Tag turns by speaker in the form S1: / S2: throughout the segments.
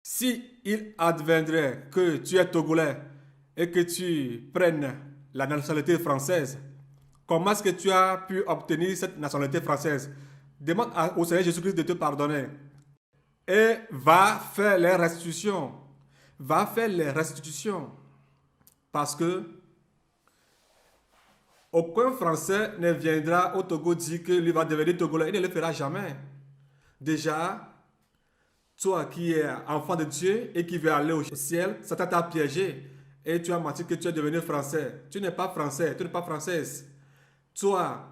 S1: Si il adviendrait que tu es togolais et que tu prennes la nationalité française, comment est-ce que tu as pu obtenir cette nationalité française? Demande au Seigneur Jésus-Christ de te pardonner et va faire les restitutions. Va faire les restitutions parce que aucun Français ne viendra au Togo dire que lui va devenir Togolais. Il ne le fera jamais. Déjà, toi qui es enfant de Dieu et qui veux aller au ciel, Satan t'a piégé et tu as menti que tu es devenu français. Tu n'es pas français, tu n'es pas française. Toi,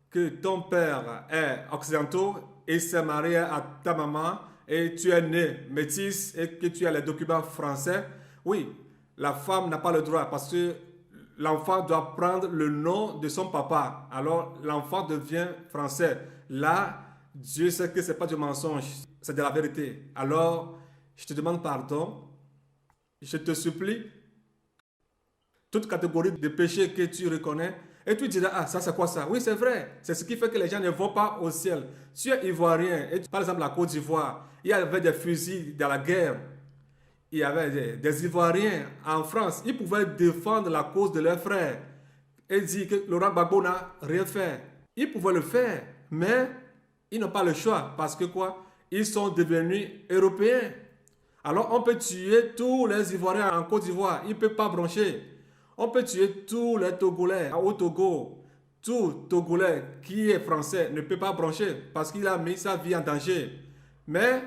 S1: que ton père est occidentaux et s'est marié à ta maman et tu es né métis et que tu as les documents français, oui, la femme n'a pas le droit parce que l'enfant doit prendre le nom de son papa. Alors l'enfant devient français. Là, Dieu sait que ce n'est pas du mensonge, c'est de la vérité. Alors, je te demande pardon. Je te supplie, toute catégorie de péchés que tu reconnais, et tu diras, ah, ça c'est quoi ça? Oui, c'est vrai. C'est ce qui fait que les gens ne vont pas au ciel. Si tu es ivoirien, et par exemple la Côte d'Ivoire, il y avait des fusils dans la guerre. Il y avait des Ivoiriens en France. Ils pouvaient défendre la cause de leurs frères et dire que Laurent Gbagbo n'a rien fait. Ils pouvaient le faire, mais ils n'ont pas le choix parce que quoi? Ils sont devenus européens. Alors on peut tuer tous les Ivoiriens en Côte d'Ivoire. Ils ne peuvent pas broncher. On peut tuer tous les Togolais au Togo. Tout Togolais qui est français ne peut pas broncher parce qu'il a mis sa vie en danger. Mais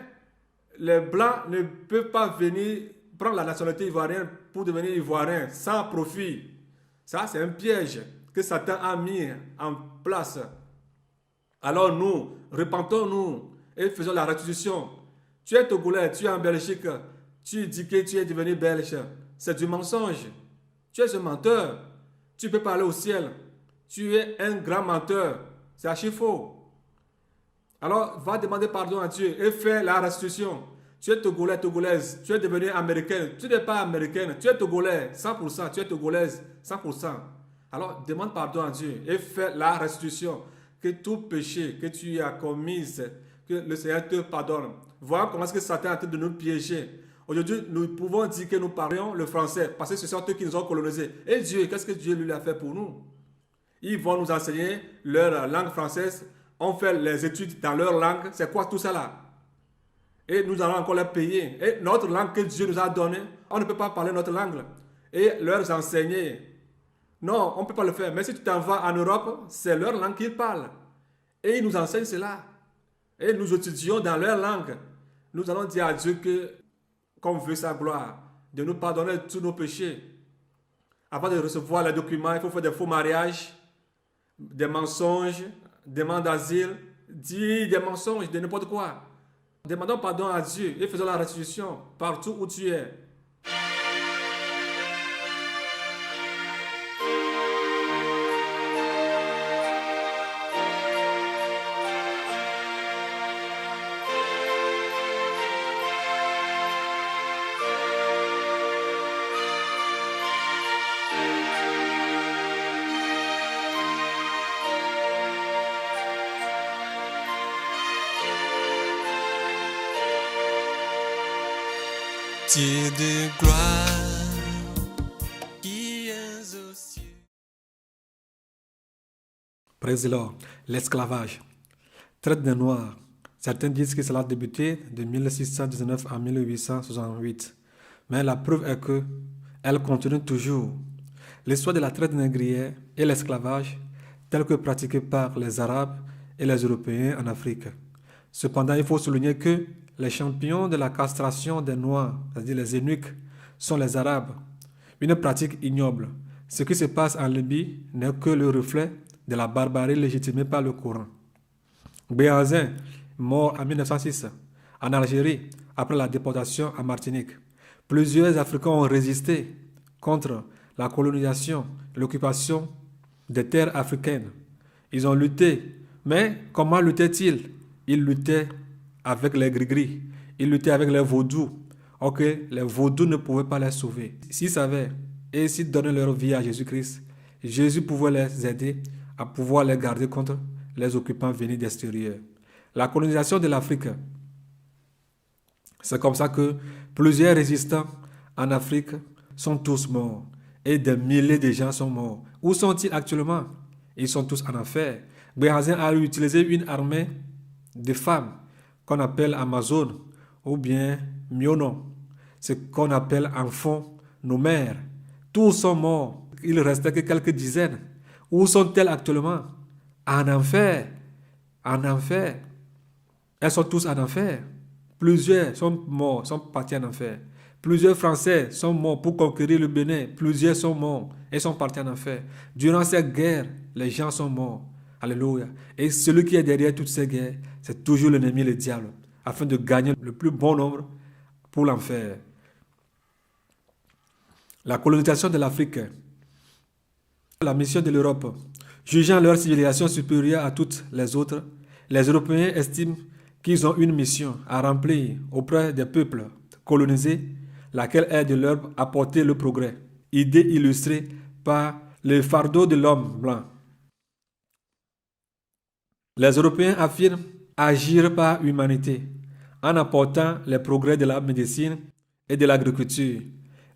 S1: les Blancs ne peuvent pas venir prendre la nationalité ivoirienne pour devenir ivoiriens sans profit. Ça, c'est un piège que Satan a mis en place. Alors nous, repentons-nous et faisons la restitution. Tu es Togolais, tu es en Belgique, tu dis que tu es devenu belge. C'est du mensonge. Tu es un menteur. Tu peux pas aller au ciel. Tu es un grand menteur. C'est archi faux. Alors, va demander pardon à Dieu et fais la restitution. Tu es Togolais, Togolaise. Tu es devenu américaine. Tu n'es pas américaine. Tu es Togolais, 100%. Tu es Togolaise, 100%. Alors, demande pardon à Dieu et fais la restitution. Que tout péché que tu as commis, que le Seigneur te pardonne. Voilà comment est-ce que Satan est en train de nous piéger. Aujourd'hui, nous pouvons dire que nous parlons le français parce que ce sont eux qui nous ont colonisés. Et Dieu, qu'est-ce que Dieu lui a fait pour nous? Ils vont nous enseigner leur langue française. On fait les études dans leur langue. C'est quoi tout ça là? Et nous allons encore les payer. Et notre langue que Dieu nous a donnée, on ne peut pas parler notre langue. Et leur enseigner. Non, on ne peut pas le faire. Mais si tu t'en vas en Europe, c'est leur langue qu'ils parlent. Et ils nous enseignent cela. Et nous étudions dans leur langue. Nous allons dire à Dieu que, qu'on veut sa gloire, de nous pardonner tous nos péchés. Avant de recevoir les documents, il faut faire des faux mariages, des mensonges, demande d'asile, dire des mensonges, de n'importe quoi. Demandons pardon à Dieu et faisons la restitution partout où tu es.
S2: Dieu de gloire, qui es aux cieux.
S1: Praise the Lord. L'esclavage. Traite des Noirs. Certains disent que cela a débuté de 1619 à 1868. Mais la preuve est que elle continue toujours. L'histoire de la traite négrière et l'esclavage, tel que pratiqué par les Arabes et les Européens en Afrique. Cependant, il faut souligner que les champions de la castration des Noirs, c'est-à-dire les eunuques, sont les Arabes. Une pratique ignoble. Ce qui se passe en Libye n'est que le reflet de la barbarie légitimée par le Coran. Béhanzin, mort en 1906, en Algérie, après la déportation à Martinique. Plusieurs Africains ont résisté contre la colonisation, l'occupation des terres africaines. Ils ont lutté. Mais comment luttaient-ils? Ils luttaient avec les gris-gris. Ils luttaient avec les vaudous. Ok, les vaudous ne pouvaient pas les sauver. S'ils savaient et s'ils donnaient leur vie à Jésus-Christ, Jésus pouvait les aider à pouvoir les garder contre les occupants venus d'extérieur. La colonisation de l'Afrique, c'est comme ça que Plusieurs résistants en Afrique sont tous morts et des milliers de gens sont morts. Où sont-ils actuellement? Ils sont tous en enfer. Béhanzin a utilisé une armée de femmes qu'on appelle Amazon ou bien Miono, ce qu'on appelle en fond nos mères. Tous sont morts. Il ne restait que quelques dizaines. Où sont-elles actuellement? En enfer. En enfer. Elles sont tous en enfer. Plusieurs sont morts, sont partis en enfer. Plusieurs Français sont morts pour conquérir le Bénin. Plusieurs sont morts et sont partis en enfer. Durant cette guerre, les gens sont morts. Alléluia. Et celui qui est derrière toutes ces guerres, c'est toujours l'ennemi, le diable, afin de gagner le plus bon nombre pour l'enfer. La colonisation de l'Afrique. La mission de l'Europe. Jugeant leur civilisation supérieure à toutes les autres, les Européens estiment qu'ils ont une mission à remplir auprès des peuples colonisés, laquelle est de leur apporter le progrès. Idée illustrée par le fardeau de l'homme blanc. Les Européens affirment agir par humanité en apportant les progrès de la médecine et de l'agriculture,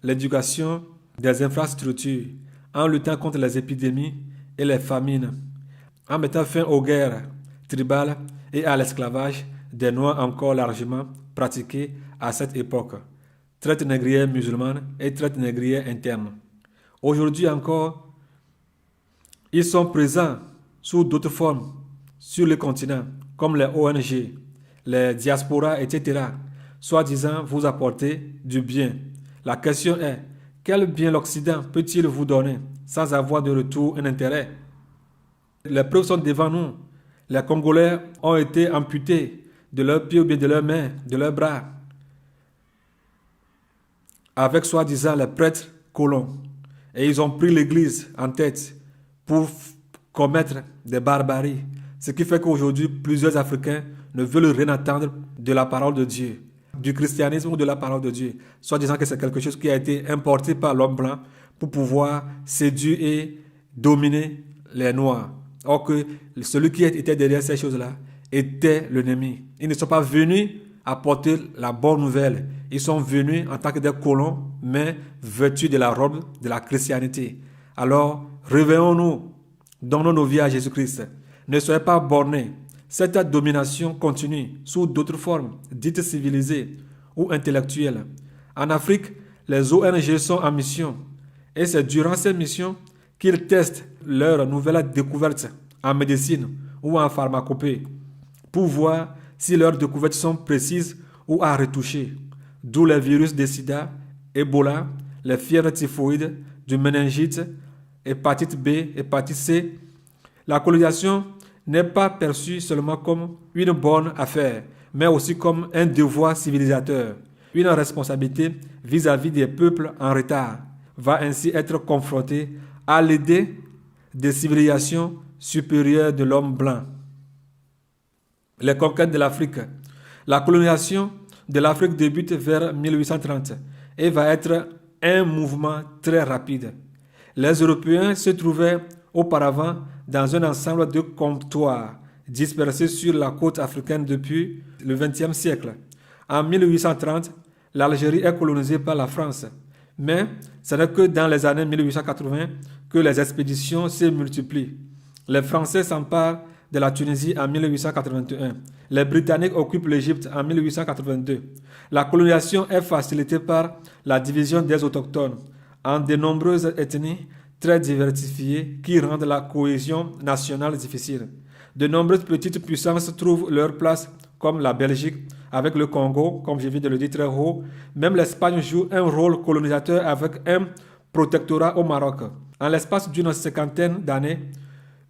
S1: l'éducation, des infrastructures, en luttant contre les épidémies et les famines, en mettant fin aux guerres tribales et à l'esclavage des Noirs encore largement pratiqués à cette époque, traite négrière musulmane et traite négrière interne. Aujourd'hui encore, ils sont présents sous d'autres formes sur le continent, comme les ONG, les diasporas, etc., soi-disant vous apporter du bien. La question est, quel bien l'Occident peut-il vous donner sans avoir de retour un intérêt? Les preuves sont devant nous. Les Congolais ont été amputés de leurs pieds ou bien de leurs mains, de leurs bras, avec soi-disant les prêtres colons. Et ils ont pris l'Église en tête pour commettre des barbaries. Ce qui fait qu'aujourd'hui, plusieurs Africains ne veulent rien attendre de la parole de Dieu, du christianisme ou de la parole de Dieu, soit disant que c'est quelque chose qui a été importé par l'homme blanc pour pouvoir séduire et dominer les Noirs. Or que celui qui était derrière ces choses-là était l'ennemi. Ils ne sont pas venus apporter la bonne nouvelle. Ils sont venus en tant que des colons, mais vêtus de la robe de la christianité. Alors, réveillons-nous, donnons nos vies à Jésus-Christ. Ne soyez pas bornés. Cette domination continue sous d'autres formes, dites civilisées ou intellectuelles. En Afrique, les ONG sont en mission. Et c'est durant ces missions qu'ils testent leurs nouvelles découvertes en médecine ou en pharmacopée pour voir si leurs découvertes sont précises ou à retoucher. D'où les virus de sida, Ebola, les fièvres typhoïdes, du méningite, hépatite B, hépatite C. La colonisation n'est pas perçue seulement comme une bonne affaire, mais aussi comme un devoir civilisateur, une responsabilité vis-à-vis des peuples en retard, va ainsi être confrontée à l'idée des civilisations supérieures de l'homme blanc. Les conquêtes de l'Afrique. La colonisation de l'Afrique débute vers 1830 et va être un mouvement très rapide. Les Européens se trouvaient auparavant dans un ensemble de comptoirs dispersés sur la côte africaine depuis le XXe siècle. En 1830, l'Algérie est colonisée par la France. Mais ce n'est que dans les années 1880 que les expéditions se multiplient. Les Français s'emparent de la Tunisie en 1881. Les Britanniques occupent l'Égypte en 1882. La colonisation est facilitée par la division des autochtones en de nombreuses ethnies très diversifiées qui rendent la cohésion nationale difficile. De nombreuses petites puissances trouvent leur place, comme la Belgique, avec le Congo, comme je viens de le dire très haut. Même l'Espagne joue un rôle colonisateur avec un protectorat au Maroc. En l'espace d'une cinquantaine d'années,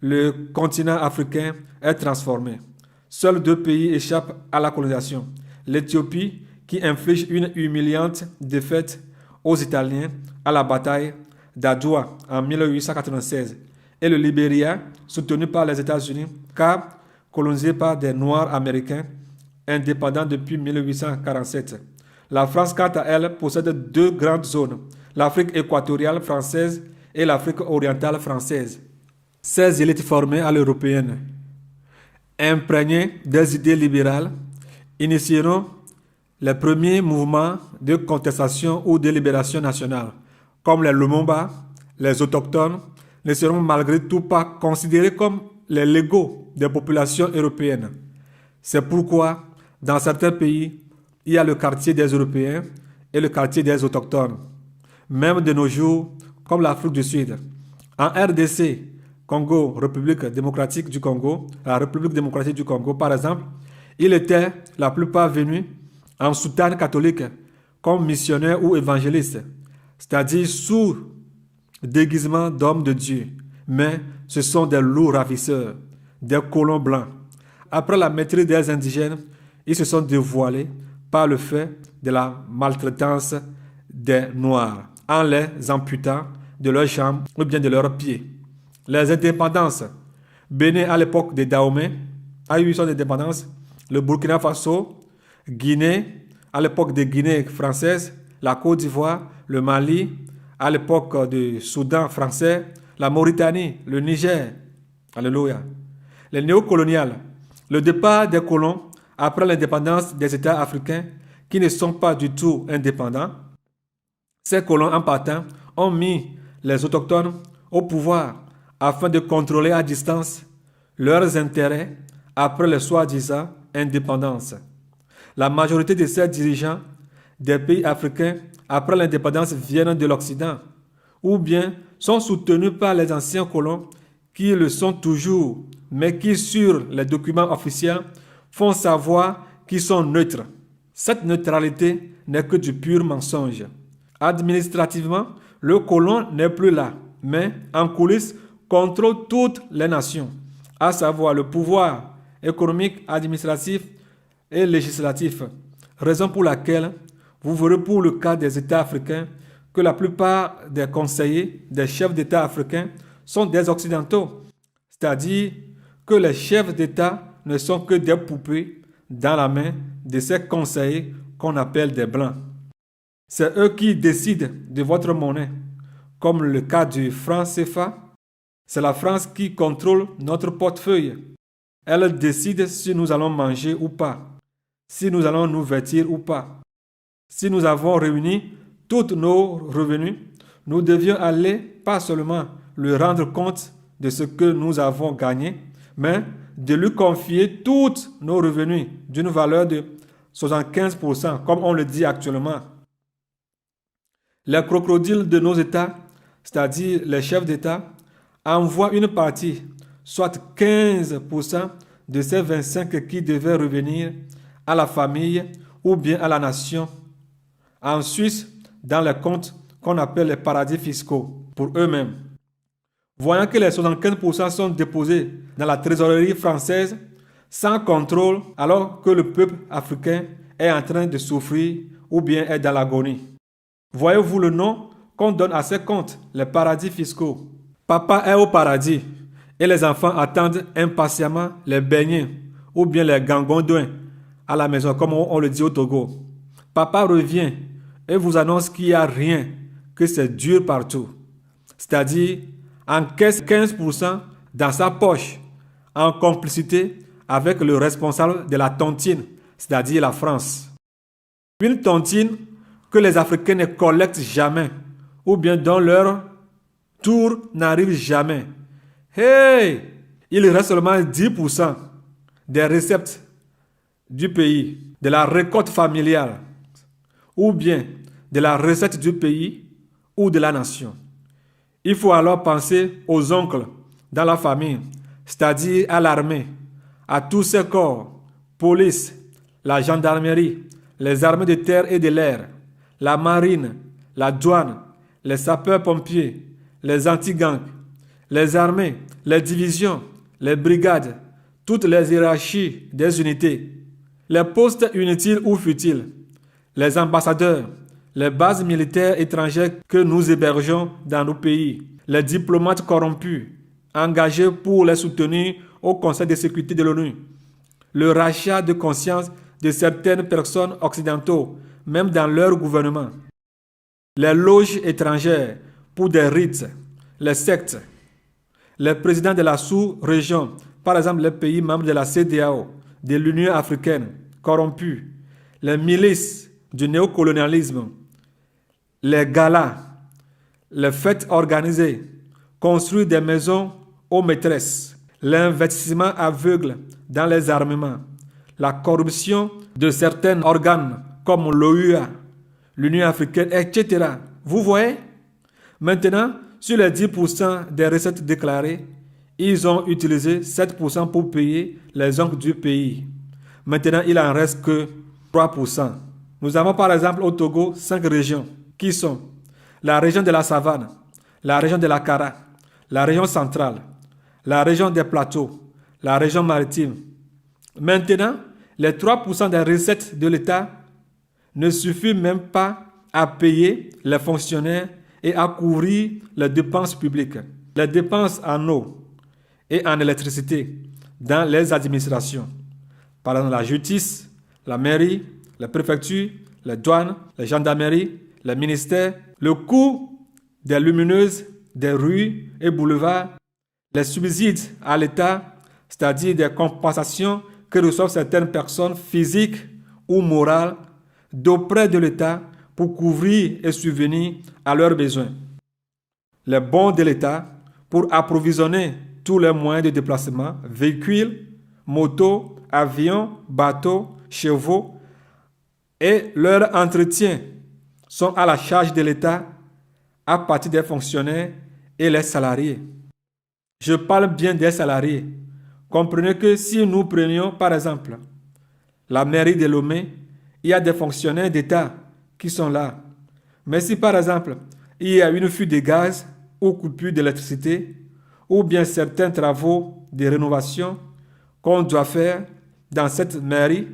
S1: le continent africain est transformé. Seuls 2 pays échappent à la colonisation. L'Éthiopie, qui inflige une humiliante défaite aux Italiens à la bataille d'Adwa en 1896, et le Libéria, soutenu par les États-Unis, car colonisé par des Noirs américains, indépendants depuis 1847. La France, quant à elle, possède 2 grandes zones, l'Afrique équatoriale française et l'Afrique orientale française. Ces élites formées à l'européenne, imprégnées des idées libérales, initieront Les premiers mouvements de contestation ou de libération nationale, comme les Lumumba, les autochtones, ne seront malgré tout pas considérés comme les légaux des populations européennes. C'est pourquoi, dans certains pays, il y a le quartier des Européens et le quartier des autochtones. Même de nos jours, comme l'Afrique du Sud. En RDC, Congo, République démocratique du Congo, la République démocratique du Congo, par exemple, ils étaient la plupart venus en soutane catholique comme missionnaires ou évangélistes, c'est-à-dire sous déguisement d'hommes de Dieu. Mais ce sont des loups ravisseurs, des colons blancs. Après la maîtrise des indigènes, ils se sont dévoilés par le fait de la maltraitance des Noirs, en les amputant de leurs jambes ou bien de leurs pieds. Les indépendances. Bénin à l'époque des Dahomey a eu son indépendance. Le Burkina Faso, Guinée à l'époque des Guinées françaises, la Côte d'Ivoire, le Mali à l'époque du Soudan français, la Mauritanie, le Niger. Alléluia. Les néocoloniales. Le départ des colons après l'indépendance des États africains qui ne sont pas du tout indépendants. Ces colons en partant ont mis les autochtones au pouvoir afin de contrôler à distance leurs intérêts après les soi-disant indépendances. La majorité de ces dirigeants des pays africains après l'indépendance viennent de l'Occident ou bien sont soutenus par les anciens colons qui le sont toujours, mais qui sur les documents officiels font savoir qu'ils sont neutres. Cette neutralité n'est que du pur mensonge. Administrativement, le colon n'est plus là, mais en coulisses contrôle toutes les nations, à savoir le pouvoir économique, administratif et législatif. Raison pour laquelle vous verrez pour le cas des États africains que la plupart des conseillers, des chefs d'État africains sont des Occidentaux. C'est-à-dire que les chefs d'État ne sont que des poupées dans la main de ces conseillers qu'on appelle des Blancs. C'est eux qui décident de votre monnaie, comme le cas du franc CFA. C'est la France qui contrôle notre portefeuille. Elle décide si nous allons manger ou pas, si nous allons nous vêtir ou pas. Si nous avons réuni tous nos revenus, nous devions aller pas seulement lui rendre compte de ce que nous avons gagné, mais de lui confier tous nos revenus d'une valeur de 75%, comme on le dit actuellement. Les crocodiles de nos États, c'est-à-dire les chefs d'État, envoient une partie, soit 15% de ces 25 qui devaient revenir à la famille ou bien à la nation. En Suisse, dans les comptes qu'on appelle les paradis fiscaux, pour eux-mêmes. Voyant que les 75% sont déposés dans la trésorerie française sans contrôle, alors que le peuple africain est en train de souffrir ou bien est dans l'agonie. Voyez-vous le nom qu'on donne à ces comptes, les paradis fiscaux. Papa est au paradis et les enfants attendent impatiemment les beignets ou bien les gangondouins à la maison, comme on le dit au Togo. Papa revient et vous annonce qu'il n'y a rien, que c'est dur partout. C'est-à-dire, encaisse 15% dans sa poche, en complicité avec le responsable de la tontine, c'est-à-dire la France. Une tontine que les Africains ne collectent jamais, ou bien dont leur tour n'arrive jamais. Hey! Il reste seulement 10% des recettes du pays, de la récolte familiale, ou bien de la recette du pays ou de la nation. Il faut alors penser aux oncles dans la famille, c'est-à-dire à l'armée, à tous ces corps, police, la gendarmerie, les armées de terre et de l'air, la marine, la douane, les sapeurs-pompiers, les anti-gangs, les armées, les divisions, les brigades, toutes les hiérarchies des unités, les postes inutiles ou futiles, les ambassadeurs, les bases militaires étrangères que nous hébergeons dans nos pays, les diplomates corrompus, engagés pour les soutenir au Conseil de sécurité de l'ONU, le rachat de conscience de certaines personnes occidentaux, même dans leur gouvernement, les loges étrangères pour des rites, les sectes, les présidents de la sous-région, par exemple les pays membres de la CEDEAO, de l'Union africaine, corrompus, les milices du néocolonialisme, les galas, les fêtes organisées, construire des maisons aux maîtresses, l'investissement aveugle dans les armements, la corruption de certains organes comme l'OUA, l'Union africaine, etc. Vous voyez? Maintenant, sur les 10% des recettes déclarées, ils ont utilisé 7% pour payer les oncles du pays. Maintenant, il en reste que 3%. Nous avons par exemple au Togo 5 régions qui sont la région de la savane, la région de la Kara, la région centrale, la région des plateaux, la région maritime. Maintenant, les 3% des recettes de l'État ne suffisent même pas à payer les fonctionnaires et à couvrir les dépenses publiques, les dépenses en eau et en électricité dans les administrations. Par exemple, la justice, la mairie, les préfectures, les douanes, les gendarmeries, les ministères, le coût des lumineuses, des rues et boulevards, les subsides à l'État, c'est-à-dire des compensations que reçoivent certaines personnes physiques ou morales d'auprès de l'État pour couvrir et subvenir à leurs besoins. Les bons de l'État pour approvisionner tous les moyens de déplacement, véhicules, motos, avions, bateaux, chevaux et leur entretien sont à la charge de l'État à partir des fonctionnaires et les salariés. Je parle bien des salariés. Comprenez que si nous prenions par exemple la mairie de Lomé, il y a des fonctionnaires d'État qui sont là. Mais si par exemple il y a une fuite de gaz ou coupure d'électricité ou bien certains travaux de rénovation qu'on doit faire dans cette mairie,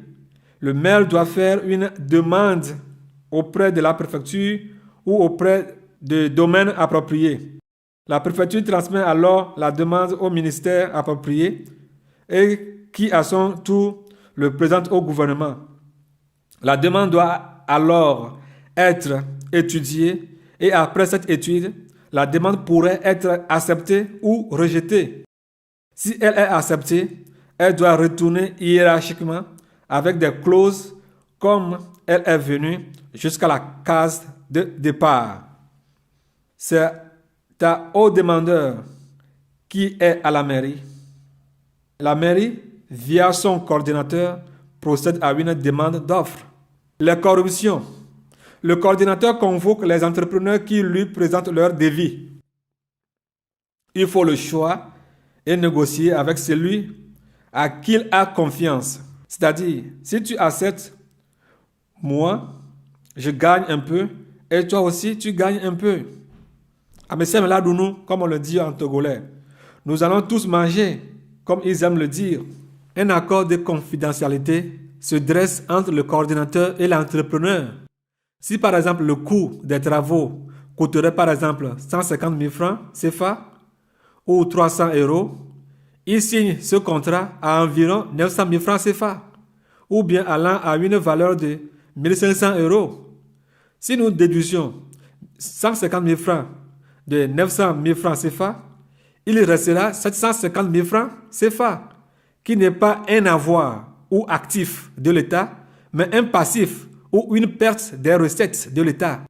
S1: le maire doit faire une demande auprès de la préfecture ou auprès de domaines appropriés. La préfecture transmet alors la demande au ministère approprié et qui à son tour le présente au gouvernement. La demande doit alors être étudiée et après cette étude, la demande pourrait être acceptée ou rejetée. Si elle est acceptée, elle doit retourner hiérarchiquement avec des clauses comme elle est venue jusqu'à la case de départ. C'est au demandeur qui est à la mairie. La mairie, via son coordinateur, procède à une demande d'offre. Les corruptions. Le coordinateur convoque les entrepreneurs qui lui présentent leur devis. Il faut le choix et négocier avec celui à qui il a confiance. C'est-à-dire, si tu acceptes, moi, je gagne un peu et toi aussi, tu gagnes un peu. Amesem Ladounu, comme on le dit en togolais. Nous allons tous manger, comme ils aiment le dire. Un accord de confidentialité se dresse entre le coordinateur et l'entrepreneur. Si par exemple le coût des travaux coûterait par exemple 150 000 francs CFA ou 300 €, il signe ce contrat à environ 900 000 francs CFA ou bien allant à une valeur de 1500 €. Si nous déduisions 150 000 francs de 900 000 francs CFA, il restera 750 000 francs CFA, qui n'est pas un avoir ou actif de l'État, mais un passif ou une perte des recettes de l'État.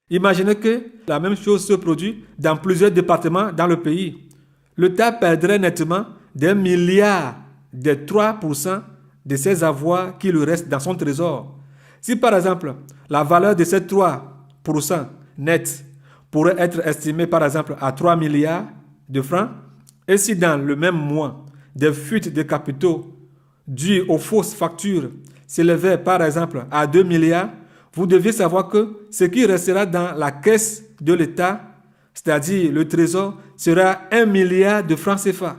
S1: Imaginez que la même chose se produit dans plusieurs départements dans le pays. L'État perdrait nettement des milliards des 3% de ses avoirs qui lui restent dans son trésor. Si par exemple, la valeur de ces 3% net pourrait être estimée par exemple à 3 milliards de francs, et si dans le même mois, des fuites de capitaux dues aux fausses factures s'élevaient par exemple à 2 milliards, vous devez savoir que ce qui restera dans la caisse de l'État, c'est-à-dire le trésor, sera 1 milliard de francs CFA.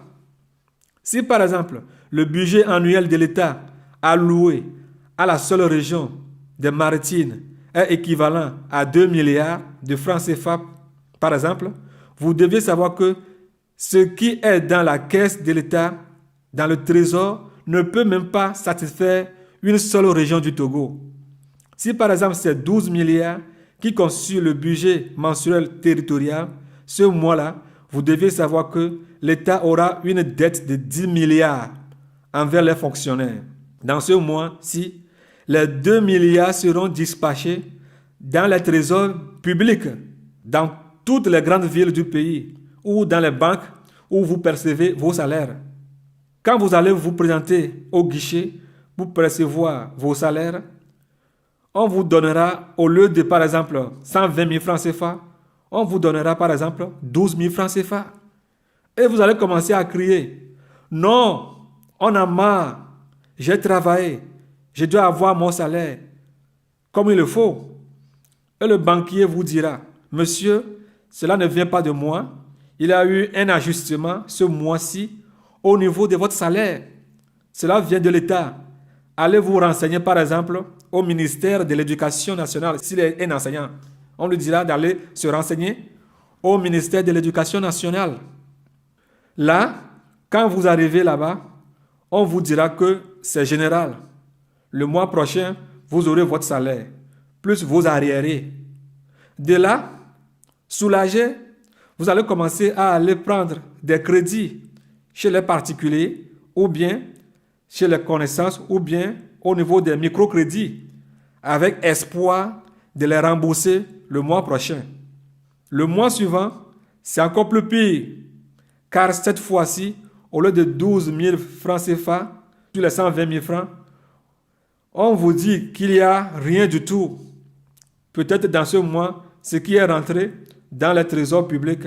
S1: Si par exemple, le budget annuel de l'État alloué à la seule région des Maritimes est équivalent à 2 milliards de francs CFA, par exemple, vous devez savoir que ce qui est dans la caisse de l'État, dans le trésor, ne peut même pas satisfaire une seule région du Togo. Si par exemple c'est 12 milliards qui constituent le budget mensuel territorial, ce mois-là, vous devez savoir que l'État aura une dette de 10 milliards envers les fonctionnaires. Dans ce mois-ci, les 2 milliards seront dispatchés dans les trésors publics, dans toutes les grandes villes du pays ou dans les banques où vous percevez vos salaires. Quand vous allez vous présenter au guichet pour percevoir vos salaires, on vous donnera, au lieu de par exemple 120 000 francs CFA, on vous donnera par exemple 12 000 francs CFA. Et vous allez commencer à crier, non, on a marre, j'ai travaillé, je dois avoir mon salaire comme il le faut. Et le banquier vous dira, monsieur, cela ne vient pas de moi, il y a eu un ajustement ce mois-ci au niveau de votre salaire. Cela vient de l'État. Allez vous renseigner par exemple au ministère de l'Éducation nationale, s'il est un enseignant. On lui dira d'aller se renseigner au ministère de l'Éducation nationale. Là, quand vous arrivez là-bas, on vous dira que c'est général. Le mois prochain, vous aurez votre salaire, plus vos arriérés. De là, soulagé, vous allez commencer à aller prendre des crédits chez les particuliers ou bien chez les connaissances ou bien au niveau des microcrédits avec espoir de les rembourser le mois prochain. Le mois suivant, c'est encore plus pire car cette fois-ci, au lieu de 12 000 francs CFA sur les 120 000 francs, on vous dit qu'il n'y a rien du tout. Peut-être dans ce mois, ce qui est rentré dans les trésors publics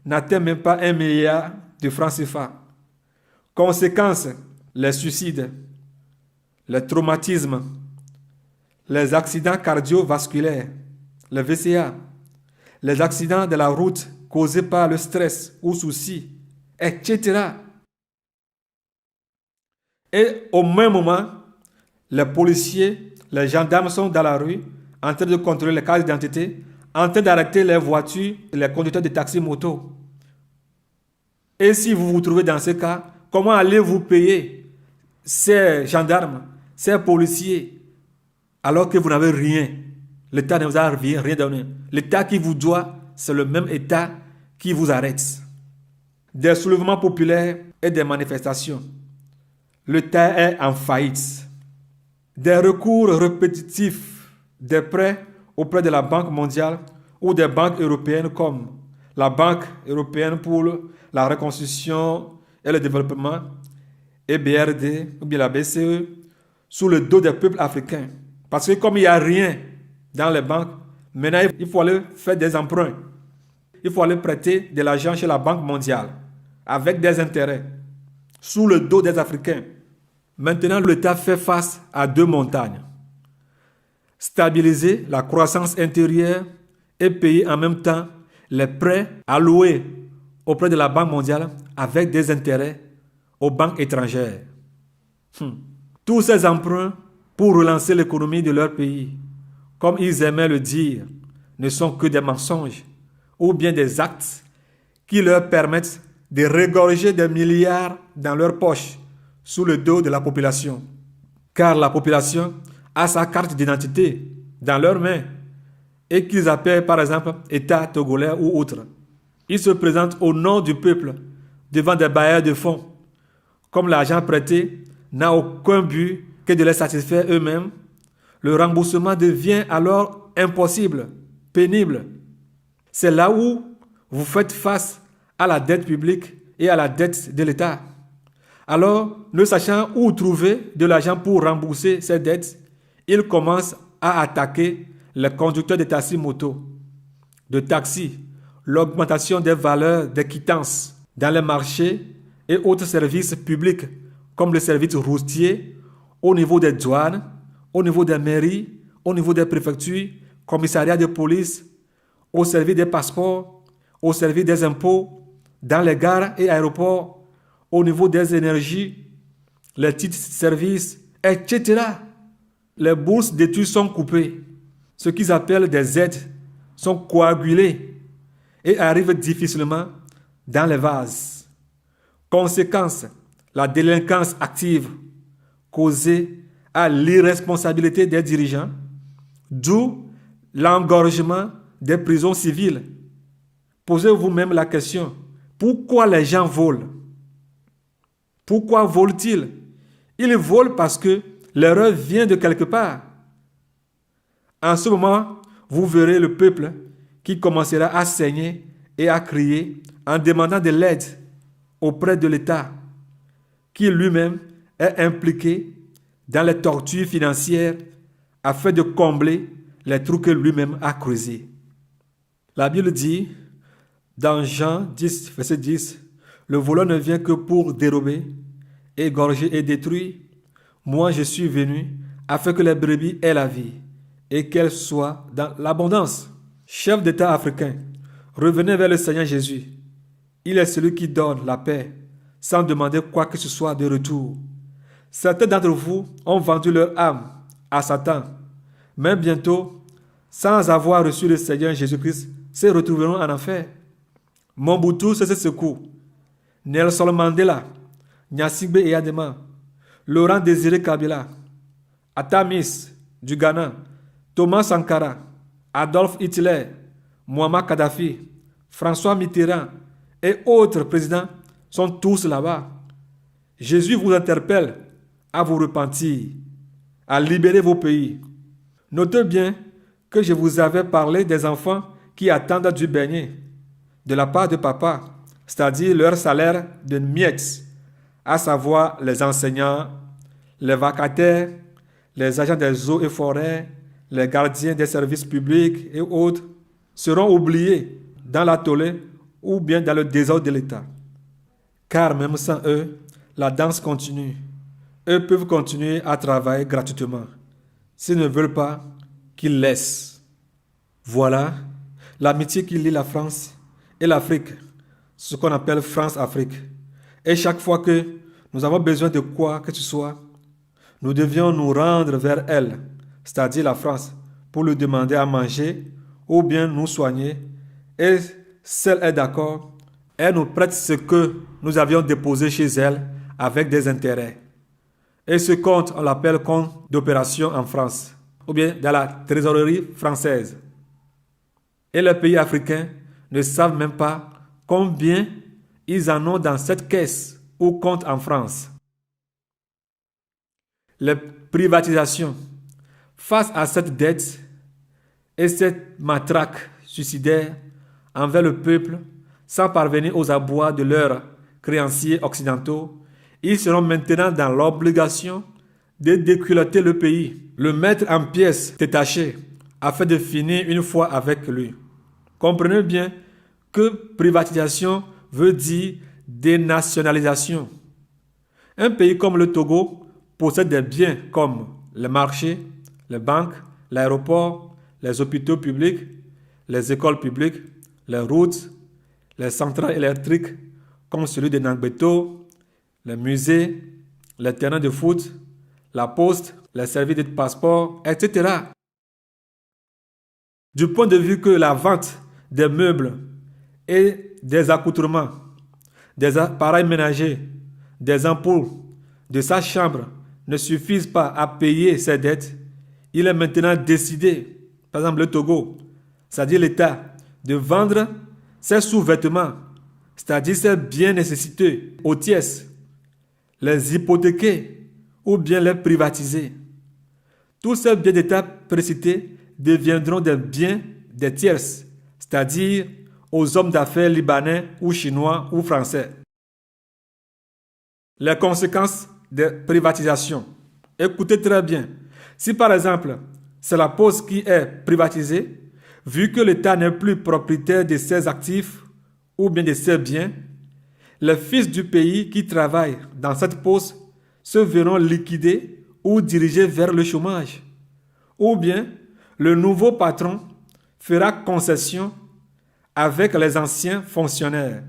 S1: n'atteint même pas 1 milliard de francs CFA. Conséquences, les suicides, les traumatismes, les accidents cardiovasculaires, les VCA, les accidents de la route causés par le stress ou soucis, etc. Et au même moment, les policiers, les gendarmes sont dans la rue en train de contrôler les cartes d'identité, en train d'arrêter les voitures et les conducteurs de taxi moto. Et si vous vous trouvez dans ce cas, comment allez-vous payer ces gendarmes, ces policiers, alors que vous n'avez rien? L'État ne vous a rien donné. L'État qui vous doit, c'est le même État qui vous arrête. Des soulèvements populaires et des manifestations. L'État est en faillite. Des recours répétitifs, des prêts auprès de la Banque mondiale ou des banques européennes comme la Banque européenne pour la reconstruction et le développement, EBRD ou bien la BCE, sous le dos des peuples africains. Parce que comme il n'y a rien dans les banques, maintenant il faut aller faire des emprunts. Il faut aller prêter de l'argent chez la Banque mondiale avec des intérêts sous le dos des Africains. Maintenant, l'État fait face à 2 montagnes. Stabiliser la croissance intérieure et payer en même temps les prêts alloués auprès de la Banque mondiale avec des intérêts aux banques étrangères. Tous ces emprunts pour relancer l'économie de leur pays, comme ils aimaient le dire, ne sont que des mensonges ou bien des actes qui leur permettent de regorger des milliards dans leur poche sous le dos de la population. Car la population a sa carte d'identité dans leurs mains et qu'ils appellent par exemple État togolais ou autre. Ils se présentent au nom du peuple devant des bailleurs de fonds. Comme l'argent prêté n'a aucun but que de les satisfaire eux-mêmes, le remboursement devient alors impossible, pénible. C'est là où vous faites face à la dette publique et à la dette de l'État. Alors, ne sachant où trouver de l'argent pour rembourser ces dettes, ils commencent à attaquer les conducteurs de taxi-moto, de taxi, l'augmentation des valeurs des quittances dans les marchés et autres services publics comme les services routiers, au niveau des douanes, au niveau des mairies, au niveau des préfectures, commissariats de police, au service des passeports, au service des impôts, dans les gares et aéroports, au niveau des énergies, les titres services, etc. Les bourses d'études sont coupées. Ce qu'ils appellent des aides sont coagulées et arrivent difficilement dans les vases. Conséquence, la délinquance active causée à l'irresponsabilité des dirigeants, d'où l'engorgement des prisons civiles. Posez-vous même la question, pourquoi les gens volent? Pourquoi volent-ils? Ils volent parce que l'erreur vient de quelque part. En ce moment, vous verrez le peuple qui commencera à saigner et à crier en demandant de l'aide auprès de l'État, qui lui-même est impliqué dans les tortures financières afin de combler les trous que lui-même a creusés. La Bible dit, dans Jean 10, verset 10, « Le voleur ne vient que pour dérober, égorger et détruire. Moi, je suis venu afin que les brebis aient la vie et qu'elles soient dans l'abondance. » Chef d'État africain, revenez vers le Seigneur Jésus. Il est celui qui donne la paix sans demander quoi que ce soit de retour. Certains d'entre vous ont vendu leur âme à Satan, mais bientôt, sans avoir reçu le Seigneur Jésus-Christ, se retrouveront en enfer. Mobutu Sese Seko, Nelson Mandela, Gnassingbé Eyadema, Laurent Désiré Kabila, Atamis du Ghana, Thomas Sankara, Adolf Hitler, Muammar Kadhafi, François Mitterrand et autres présidents sont tous là-bas. Jésus vous interpelle à vous repentir, à libérer vos pays. Notez bien que je vous avais parlé des enfants qui attendent du beignet de la part de papa, c'est-à-dire leur salaire de miettes, à savoir les enseignants, les vacataires, les agents des eaux et forêts, les gardiens des services publics et autres, seront oubliés dans l'atelier ou bien dans le désordre de l'État. Car même sans eux, la danse continue. Eux peuvent continuer à travailler gratuitement. S'ils ne veulent pas, qu'ils laissent. Voilà l'amitié qui lie la France et l'Afrique, ce qu'on appelle France-Afrique. Et chaque fois que nous avons besoin de quoi que ce soit, nous devions nous rendre vers elle, c'est-à-dire la France, pour lui demander à manger ou bien nous soigner. Et si elle est d'accord, elle nous prête ce que nous avions déposé chez elle avec des intérêts. Et ce compte, on l'appelle compte d'opération en France, ou bien dans la trésorerie française. Et les pays africains ne savent même pas combien ils en ont dans cette caisse ou compte en France. Les privatisations. Face à cette dette et cette matraque suicidaire envers le peuple, sans parvenir aux abois de leurs créanciers occidentaux, ils seront maintenant dans l'obligation de déculotter le pays, le mettre en pièces détachées, afin de finir une fois avec lui. Comprenez bien que privatisation veut dire dénationalisation. Un pays comme le Togo possède des biens comme les marchés, les banques, l'aéroport, les hôpitaux publics, les écoles publiques, les routes, les centrales électriques comme celui de Nangbeto, les musées, les terrains de foot, la poste, les services de passeport, etc. Du point de vue que la vente des meubles et des accoutrements, des appareils ménagers, des ampoules, de sa chambre ne suffisent pas à payer ses dettes, il est maintenant décidé, par exemple le Togo, c'est-à-dire l'État, de vendre ses sous-vêtements, c'est-à-dire ses biens nécessiteux aux tiers, les hypothéquer ou bien les privatiser. Tous ces biens d'État précités deviendront des biens des tiers, c'est-à-dire aux hommes d'affaires libanais ou chinois ou français. Les conséquences des privatisations. Écoutez très bien. Si par exemple, c'est la Poste qui est privatisée, vu que l'État n'est plus propriétaire de ses actifs ou bien de ses biens, les fils du pays qui travaillent dans cette Poste se verront liquidés ou dirigés vers le chômage. Ou bien, le nouveau patron fera concession avec les anciens fonctionnaires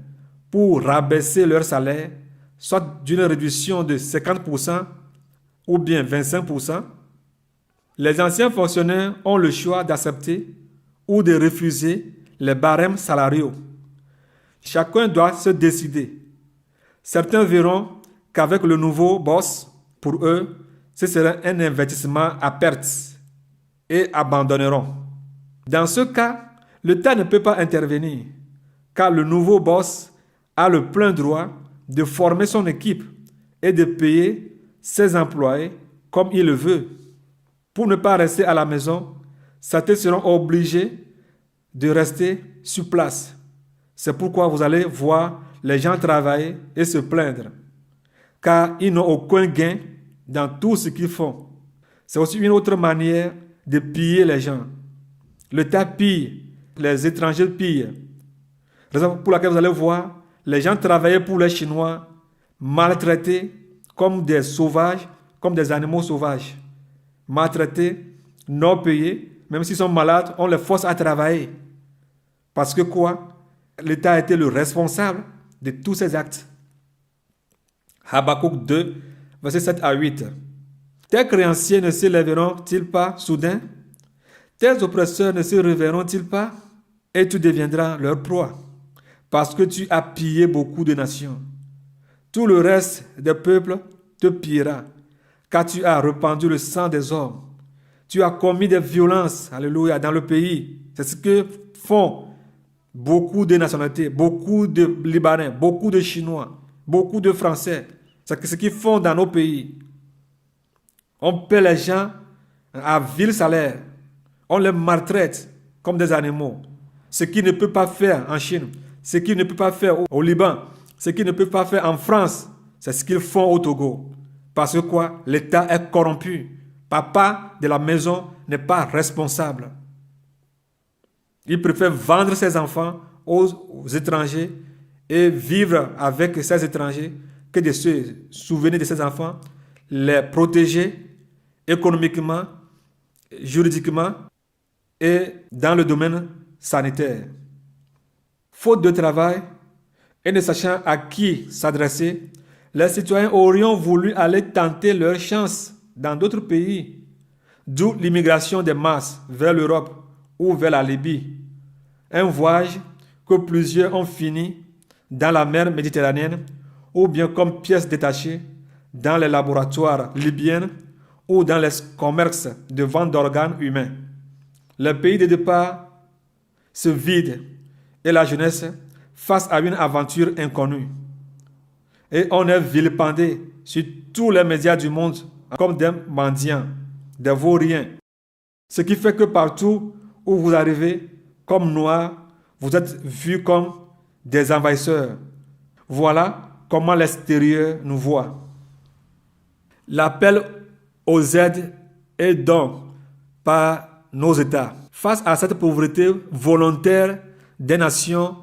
S1: pour rabaisser leur salaire, soit d'une réduction de 50% ou bien 25%. Les anciens fonctionnaires ont le choix d'accepter ou de refuser les barèmes salariaux. Chacun doit se décider. Certains verront qu'avec le nouveau boss, pour eux, ce sera un investissement à perte et abandonneront. Dans ce cas, l'État ne peut pas intervenir, car le nouveau boss a le plein droit de former son équipe et de payer ses employés comme il le veut. Pour ne pas rester à la maison, certains seront obligés de rester sur place. C'est pourquoi vous allez voir les gens travailler et se plaindre, car ils n'ont aucun gain dans tout ce qu'ils font. C'est aussi une autre manière de piller les gens. L'État pille, les étrangers pillent. Raison pour laquelle vous allez voir les gens travailler pour les Chinois, maltraités comme des sauvages, comme des animaux sauvages. Maltraités, non payés, même s'ils sont malades, on les force à travailler. Parce que quoi? L'État a été le responsable de tous ces actes. Habakkuk 2, versets 7 à 8. Tes créanciers ne se lèveront-ils pas soudain? Tes oppresseurs ne se réveilleront-ils pas? Et tu deviendras leur proie, parce que tu as pillé beaucoup de nations. Tout le reste des peuples te pillera, car tu as répandu le sang des hommes. Tu as commis des violences, alléluia, dans le pays. C'est ce que font beaucoup de nationalités, beaucoup de Libanais, beaucoup de Chinois, beaucoup de Français. C'est ce qu'ils font dans nos pays. On paie les gens à vil salaire. On les maltraite comme des animaux. Ce qu'ils ne peuvent pas faire en Chine, ce qu'ils ne peuvent pas faire au Liban, ce qu'ils ne peuvent pas faire en France, c'est ce qu'ils font au Togo. Parce que quoi? L'État est corrompu. Papa de la maison n'est pas responsable. Il préfère vendre ses enfants aux étrangers et vivre avec ces étrangers que de se souvenir de ses enfants, les protéger économiquement, juridiquement et dans le domaine sanitaire. Faute de travail et ne sachant à qui s'adresser, les citoyens auraient voulu aller tenter leur chance dans d'autres pays, d'où l'immigration des masses vers l'Europe ou vers la Libye. Un voyage que plusieurs ont fini dans la mer Méditerranéenne ou bien comme pièces détachées dans les laboratoires libyens ou dans les commerces de vente d'organes humains. Le pays de départ se vide et la jeunesse face à une aventure inconnue. Et on est vilipendé sur tous les médias du monde comme des mendiants, des vauriens. Ce qui fait que partout où vous arrivez, comme noirs, vous êtes vus comme des envahisseurs. Voilà comment l'extérieur nous voit. L'appel aux aides est donc par nos États. Face à cette pauvreté volontaire des nations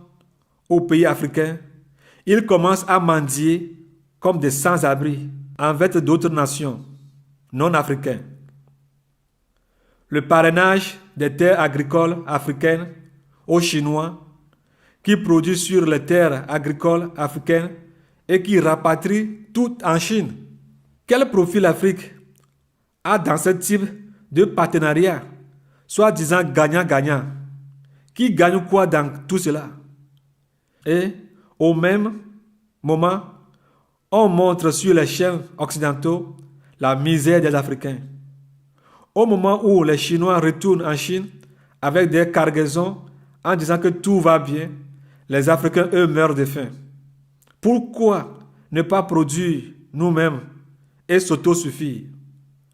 S1: aux pays africains, ils commencent à mendier comme des sans-abri envers d'autres nations non africaines. Le parrainage des terres agricoles africaines aux Chinois qui produisent sur les terres agricoles africaines et qui rapatrient tout en Chine. Quel profit l'Afrique a dans ce type de partenariat, soi-disant gagnant-gagnant? Qui gagne quoi dans tout cela? Et au même moment, on montre sur les chaînes occidentaux la misère des Africains. Au moment où les Chinois retournent en Chine avec des cargaisons en disant que tout va bien, les Africains, eux, meurent de faim. Pourquoi ne pas produire nous-mêmes et s'autosuffire?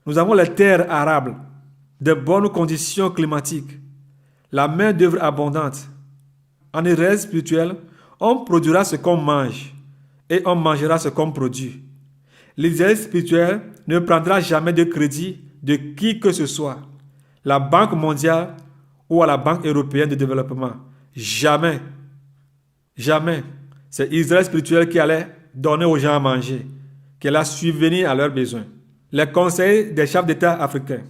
S1: Nous avons les terres arables, de bonnes conditions climatiques, la main-d'œuvre abondante. En Israël spirituel, on produira ce qu'on mange et on mangera ce qu'on produit. L'Israël spirituel ne prendra jamais de crédit de qui que ce soit, la Banque mondiale ou à la Banque européenne de développement. Jamais. Jamais. C'est Israël spirituel qui allait donner aux gens à manger, qui allait subvenir à leurs besoins. Les conseillers des chefs d'État africains.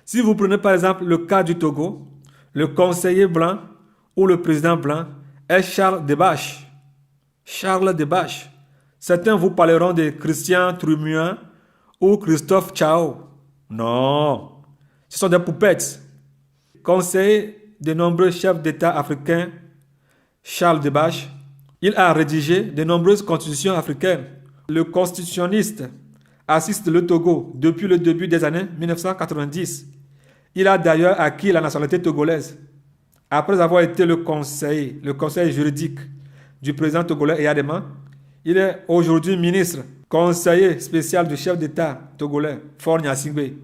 S1: Si vous prenez par exemple le cas du Togo, le conseiller blanc ou le président blanc est Charles Debache. Charles Debache. Certains vous parleront de Christian Trumuan ou Christophe Chao. Non, ce sont des poupettes. Conseiller de nombreux chefs d'État africains, Charles Debache, il a rédigé de nombreuses constitutions africaines. Le constitutionniste assiste le Togo depuis le début des années 1990. Il a d'ailleurs acquis la nationalité togolaise. Après avoir été le conseil juridique du président togolais Eyadema, il est aujourd'hui ministre conseiller spécial du chef d'État togolais, Faure Gnassingbé.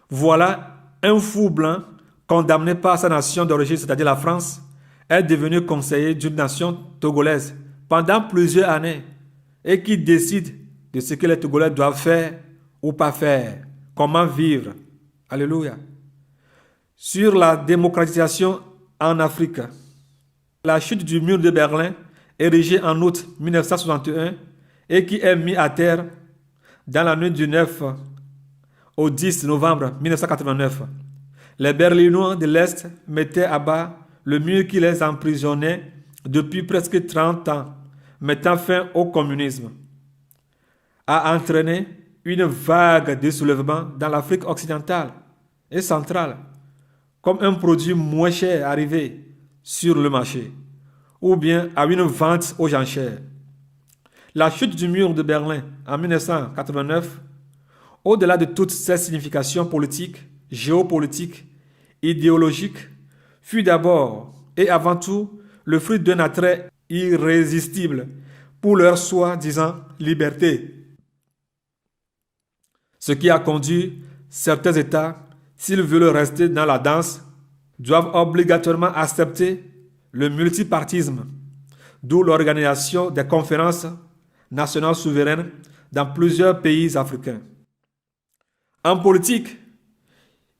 S1: Voilà un fou blanc condamné par sa nation d'origine, c'est-à-dire la France, est devenu conseiller d'une nation togolaise pendant plusieurs années et qui décide de ce que les Togolais doivent faire ou pas faire, comment vivre. Alléluia. Sur la démocratisation en Afrique, la chute du mur de Berlin, érigé en août 1961 et qui est mis à terre dans la nuit du 9 au 10 novembre 1989. Les Berlinois de l'Est mettaient à bas le mur qui les emprisonnait depuis presque 30 ans, mettant fin au communisme, a entraîné une vague de soulèvement dans l'Afrique occidentale et centrale, comme un produit moins cher arrivé sur le marché, ou bien à une vente aux enchères. La chute du mur de Berlin en 1989, au-delà de toutes ses significations politiques, géopolitiques, idéologiques, fut d'abord et avant tout le fruit d'un attrait irrésistible pour leur soi-disant liberté. Ce qui a conduit certains États, s'ils veulent rester dans la danse, doivent obligatoirement accepter le multipartisme, d'où l'organisation des conférences nationales souveraines dans plusieurs pays africains. En politique,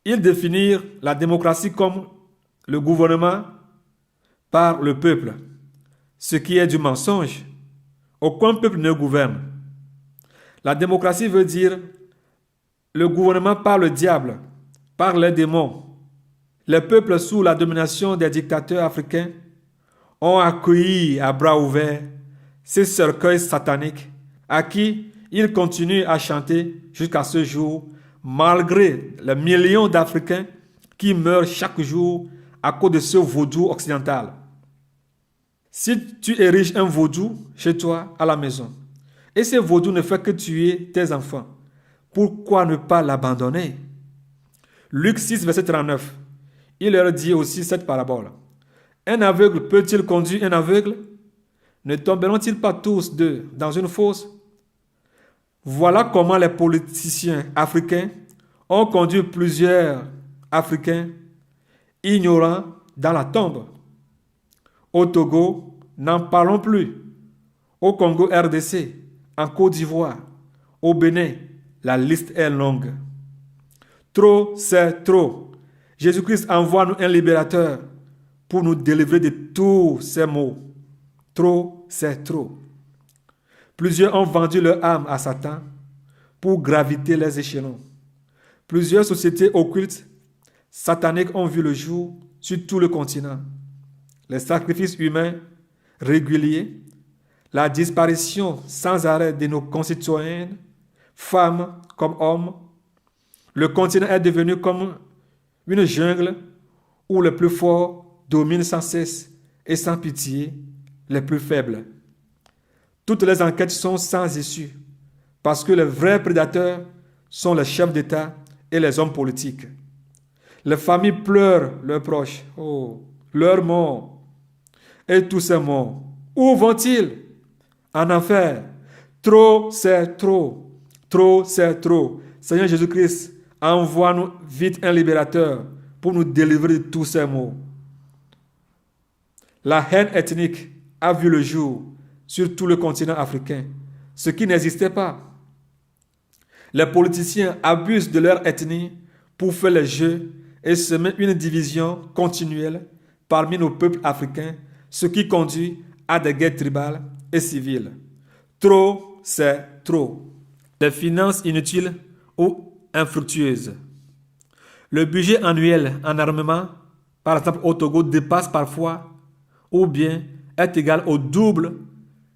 S1: ils définirent la démocratie comme le gouvernement par le peuple, ce qui est du mensonge. Aucun peuple ne gouverne. La démocratie veut dire le gouvernement par le diable, par les démons. Les peuples sous la domination des dictateurs africains ont accueilli à bras ouverts ces cercueils sataniques à qui ils continuent à chanter jusqu'à ce jour, malgré les millions d'Africains qui meurent chaque jour à cause de ce vaudou occidental. Si tu ériges un vaudou chez toi à la maison, et ce vaudou ne fait que tuer tes enfants, pourquoi ne pas l'abandonner? Luc 6, verset 39, il leur dit aussi cette parabole. Un aveugle peut-il conduire un aveugle? Ne tomberont-ils pas tous deux dans une fosse? Voilà comment les politiciens africains ont conduit plusieurs Africains ignorants dans la tombe. Au Togo, n'en parlons plus. Au Congo RDC, en Côte d'Ivoire, au Bénin, la liste est longue. Trop, c'est trop. Jésus-Christ envoie-nous un libérateur pour nous délivrer de tous ces maux. Trop, c'est trop. Plusieurs ont vendu leur âme à Satan pour graviter les échelons. Plusieurs sociétés occultes sataniques ont vu le jour sur tout le continent. Les sacrifices humains réguliers, la disparition sans arrêt de nos concitoyens, femmes comme hommes. Le continent est devenu comme une jungle où les plus forts dominent sans cesse et sans pitié les plus faibles. Toutes les enquêtes sont sans issue parce que les vrais prédateurs sont les chefs d'État et les hommes politiques. Les familles pleurent leurs proches, leurs morts. Et tous ces morts, où vont-ils? En enfer. Trop, c'est trop. Trop, c'est trop. Seigneur Jésus-Christ, envoie-nous vite un libérateur pour nous délivrer de tous ces maux. La haine ethnique a vu le jour sur tout le continent africain, ce qui n'existait pas. Les politiciens abusent de leur ethnie pour faire les jeux et semer une division continuelle parmi nos peuples africains, ce qui conduit à des guerres tribales et civiles. Trop, c'est trop. Des finances inutiles ou infructueuses. Le budget annuel en armement, par exemple au Togo, dépasse parfois ou bien est égal au double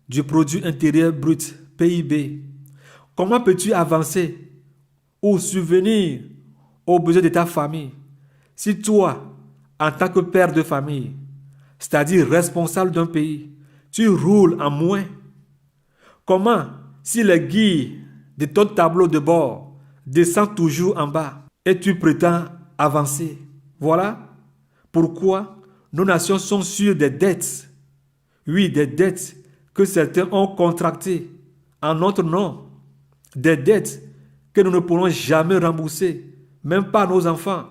S1: du produit intérieur brut, PIB. Comment peux-tu avancer ou subvenir aux besoins de ta famille si toi, en tant que père de famille, c'est-à-dire responsable d'un pays, tu roules en moins? Comment, si les guilles de ton tableau de bord descendent toujours en bas et tu prétends avancer? Voilà pourquoi nos nations sont sur des dettes. Oui, des dettes que certains ont contractées en notre nom des dettes que nous ne pourrons jamais rembourser, même pas nos enfants.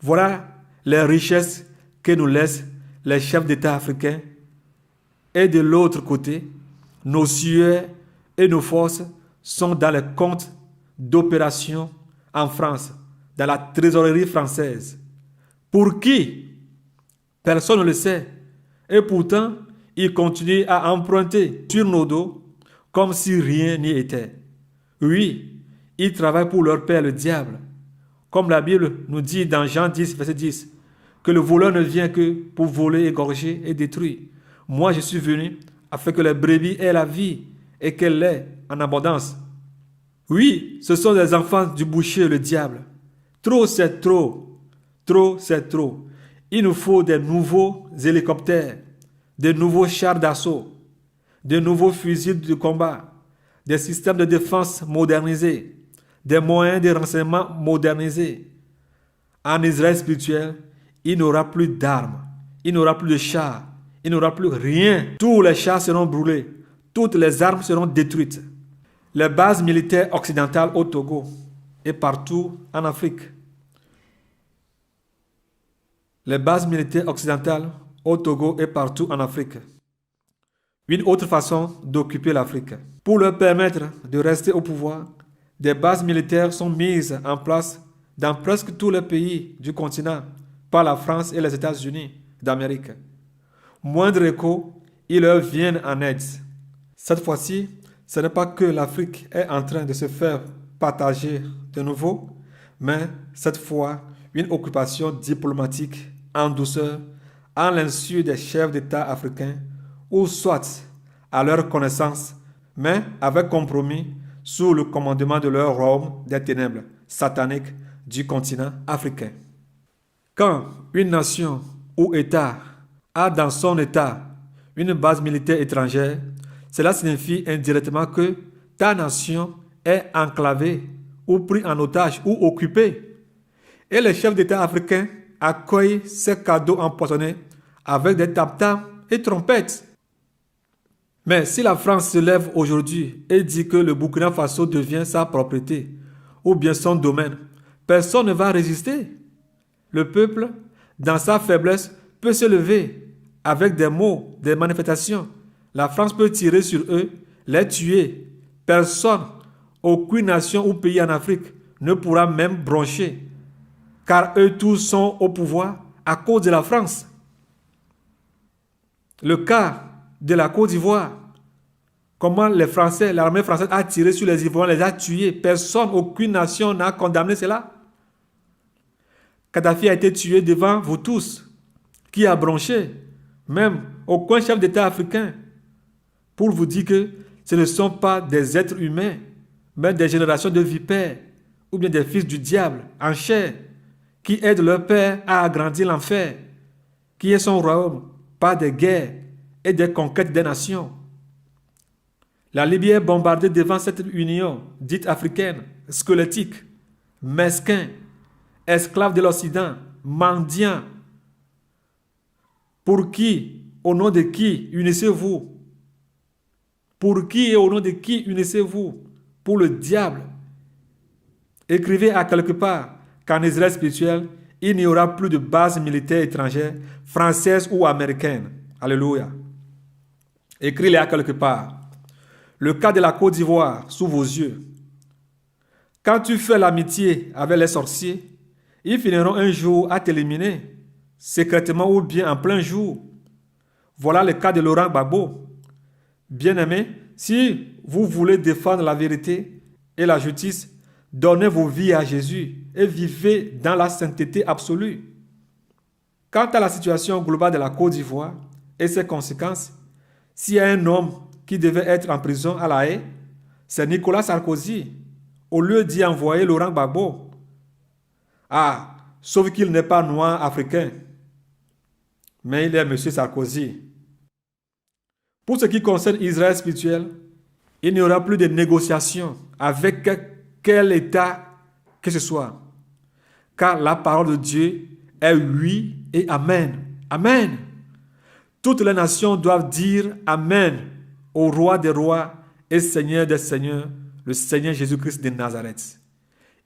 S1: Voilà les richesses que nous laissent les chefs d'État africains. Et de l'autre côté, nos sueurs et nos forces sont dans les comptes d'opération en France, dans la trésorerie française. Pour qui? Personne ne le sait. Et pourtant, ils continuent à emprunter sur nos dos comme si rien n'y était. Oui, ils travaillent pour leur père le diable. Comme la Bible nous dit dans Jean 10, verset 10, que le voleur ne vient que pour voler, égorger et détruire. Moi, je suis venu afin que les brebis aient la vie et qu'elle l'ait en abondance. Oui, ce sont des enfants du boucher, le diable. Trop, c'est trop. Trop, c'est trop. Il nous faut des nouveaux hélicoptères, des nouveaux chars d'assaut, de nouveaux fusils de combat, des systèmes de défense modernisés, des moyens de renseignement modernisés. En Israël spirituel, il n'y aura plus d'armes, il n'y aura plus de chars, il n'y aura plus rien. Tous les chars seront brûlés, toutes les armes seront détruites. Les bases militaires occidentales au Togo et partout en Afrique. Les bases militaires occidentales au Togo et partout en Afrique. Une autre façon d'occuper l'Afrique. Pour leur permettre de rester au pouvoir, des bases militaires sont mises en place dans presque tous les pays du continent par la France et les États-Unis d'Amérique. Moindre écho, ils leur viennent en aide. Cette fois-ci, ce n'est pas que l'Afrique est en train de se faire partager de nouveau, mais cette fois, une occupation diplomatique en douceur, en l'insu des chefs d'État africains, ou soit à leur connaissance, mais avec compromis, sous le commandement de leur royaume des ténèbres sataniques du continent africain. Quand une nation ou État a dans son État une base militaire étrangère, cela signifie indirectement que ta nation est enclavée ou prise en otage ou occupée. Et les chefs d'État africains accueillent ces cadeaux empoisonnés avec des tam-tams et trompettes. Mais si la France se lève aujourd'hui et dit que le Burkina Faso devient sa propriété ou bien son domaine, personne ne va résister. Le peuple, dans sa faiblesse, peut se lever avec des mots, des manifestations. La France peut tirer sur eux, les tuer. Personne, aucune nation ou pays en Afrique ne pourra même broncher, car eux tous sont au pouvoir à cause de la France. Le cas de la Côte d'Ivoire, comment les Français, l'armée française a tiré sur les Ivoiriens, les a tués. Personne, aucune nation n'a condamné cela. Kadhafi a été tué devant vous tous. Qui a bronché? Même aucun chef d'État africain. Pour vous dire que ce ne sont pas des êtres humains, mais des générations de vipères, ou bien des fils du diable en chair, qui aident leur père à agrandir l'enfer, qui est son royaume, par des guerres et des conquêtes des nations. La Libye est bombardée devant cette union dite africaine, squelettique, mesquin, esclave de l'Occident, mendiant. Pour qui, au nom de qui unissez-vous? Pour qui et au nom de qui unissez-vous? Pour le diable. Écrivez à quelque part qu'en Israël spirituel, il n'y aura plus de base militaire étrangère, française ou américaine. Alléluia. Écrivez à quelque part. Le cas de la Côte d'Ivoire sous vos yeux. Quand tu fais l'amitié avec les sorciers, ils finiront un jour à t'éliminer, secrètement ou bien en plein jour. Voilà le cas de Laurent Gbagbo. Bien-aimés, si vous voulez défendre la vérité et la justice, donnez vos vies à Jésus et vivez dans la sainteté absolue. Quant à la situation globale de la Côte d'Ivoire et ses conséquences, s'il y a un homme qui devait être en prison à La Haye, c'est Nicolas Sarkozy, au lieu d'y envoyer Laurent Gbagbo. Ah, sauf qu'il n'est pas noir africain, mais il est M. Sarkozy. Pour ce qui concerne Israël spirituel, il n'y aura plus de négociations avec quel État que ce soit, car la parole de Dieu est oui et amen. Amen. Toutes les nations doivent dire amen au roi des rois et seigneur des seigneurs, le Seigneur Jésus-Christ de Nazareth.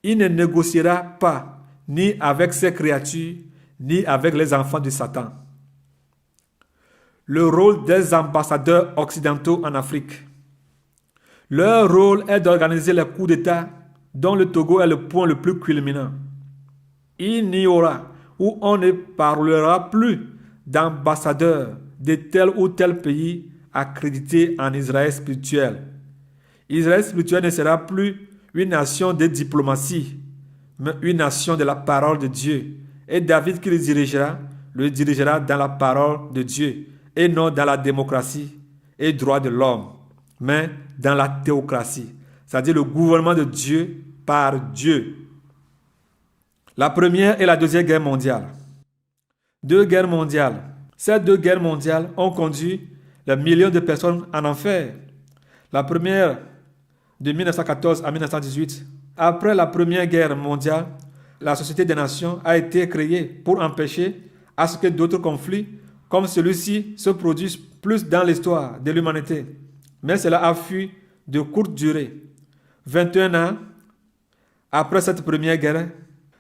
S1: Il ne négociera pas ni avec ses créatures, ni avec les enfants de Satan. Le rôle des ambassadeurs occidentaux en Afrique. Leur rôle est d'organiser les coups d'État dont le Togo est le point le plus culminant. Il n'y aura ou on ne parlera plus d'ambassadeurs de tel ou tel pays accrédités en Israël spirituel. Israël spirituel ne sera plus une nation de diplomatie, mais une nation de la parole de Dieu. Et David qui le dirigera dans la parole de Dieu, et non dans la démocratie et droit de l'homme, mais dans la théocratie, c'est-à-dire le gouvernement de Dieu par Dieu. La première et la deuxième guerre mondiale. Deux guerres mondiales. Ces deux guerres mondiales ont conduit les millions de personnes en enfer. La première de 1914 à 1918. Après la première guerre mondiale, la Société des Nations a été créée pour empêcher à ce que d'autres conflits comme celui-ci se produisent plus dans l'histoire de l'humanité. Mais cela a fui de courte durée. 21 ans après cette première guerre,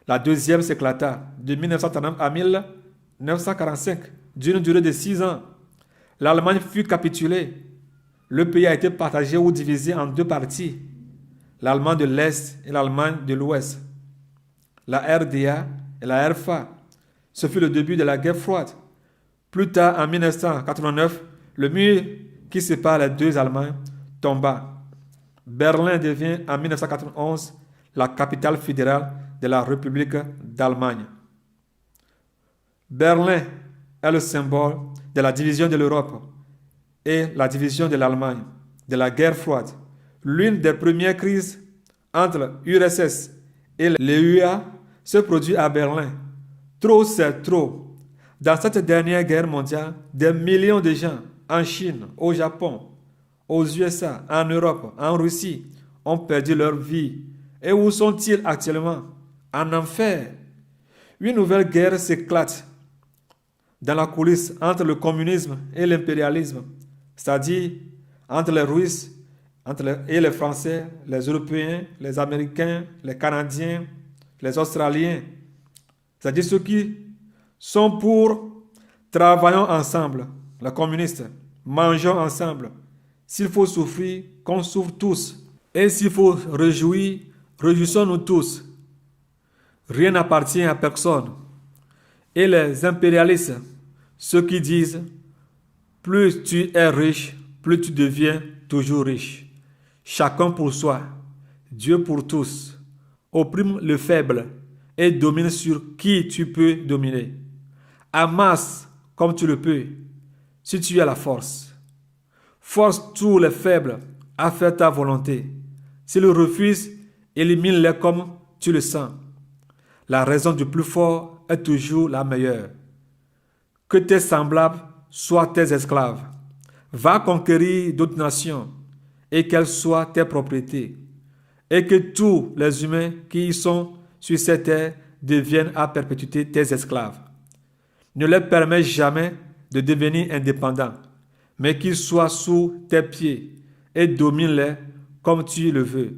S1: la deuxième s'éclata de 1939 à 1945, d'une durée de 6 ans. L'Allemagne fut capitulée. Le pays a été partagé ou divisé en deux parties, l'Allemagne de l'Est et l'Allemagne de l'Ouest, la RDA et la RFA. Ce fut le début de la guerre froide. Plus tard, en 1989, le mur qui sépare les deux Allemagnes tomba. Berlin devient en 1991 la capitale fédérale de la République d'Allemagne. Berlin est le symbole de la division de l'Europe et la division de l'Allemagne, de la guerre froide. L'une des premières crises entre l'URSS et l'EUA se produit à Berlin. Trop, c'est trop. Dans cette dernière guerre mondiale, des millions de gens en Chine, au Japon, aux USA, en Europe, en Russie, ont perdu leur vie. Et où sont-ils actuellement? En enfer. Une nouvelle guerre s'éclate dans la coulisse entre le communisme et l'impérialisme, c'est-à-dire entre les Russes et les Français, les Européens, les Américains, les Canadiens, les Australiens, c'est-à-dire ceux qui sont pour travaillons ensemble, les communistes, mangeons ensemble. S'il faut souffrir, qu'on souffre tous. Et s'il faut réjouir, réjouissons-nous tous. Rien n'appartient à personne. Et les impérialistes, ceux qui disent « Plus tu es riche, plus tu deviens toujours riche. Chacun pour soi, Dieu pour tous. Opprime le faible et domine sur qui tu peux dominer. Amasse comme tu le peux, si tu as la force. Force tous les faibles à faire ta volonté. S'ils refusent, élimine-les comme tu le sens. La raison du plus fort est toujours la meilleure. Que tes semblables soient tes esclaves. Va conquérir d'autres nations et qu'elles soient tes propriétés. Et que tous les humains qui y sont sur cette terre deviennent à perpétuité tes esclaves. Ne leur permets jamais de devenir indépendants, mais qu'ils soient sous tes pieds et domine-les comme tu le veux.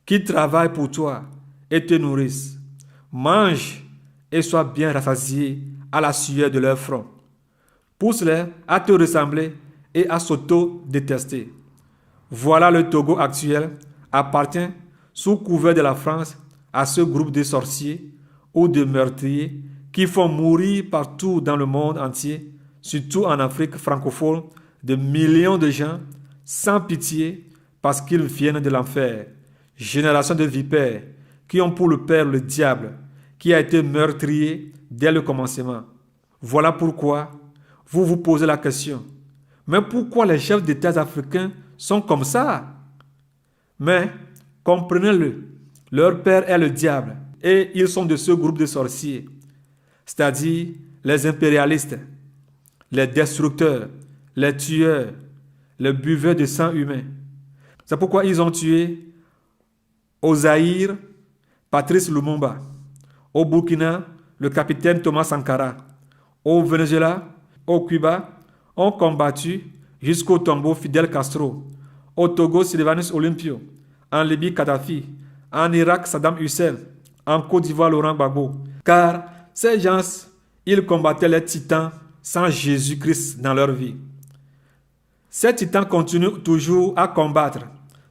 S1: Qu'ils travaillent pour toi et te nourrissent. Mange et sois bien rassasié à la sueur de leur front. Pousse-les à te ressembler et à s'auto-détester. Voilà le Togo actuel appartient sous couvert de la France à ce groupe de sorciers ou de meurtriers qui font mourir partout dans le monde entier, surtout en Afrique francophone, de millions de gens sans pitié parce qu'ils viennent de l'enfer. Génération de vipères qui ont pour le père le diable, qui a été meurtrier dès le commencement. Voilà pourquoi vous vous posez la question. Mais pourquoi les chefs d'État africains sont comme ça? Mais comprenez-le, leur père est le diable et ils sont de ce groupe de sorciers, c'est-à-dire les impérialistes, les destructeurs, les tueurs, les buveurs de sang humain. C'est pourquoi ils ont tué au Zaïre, Patrice Lumumba, au Burkina, le capitaine Thomas Sankara, au Venezuela, au Cuba, ont combattu jusqu'au tombeau Fidel Castro, au Togo, Sylvanus Olympio, En Libye, Kadhafi. En Irak, Saddam Hussein. En Côte d'Ivoire, Laurent Gbagbo. Car ces gens, ils combattaient les titans sans Jésus-Christ dans leur vie. Ces titans continuent toujours à combattre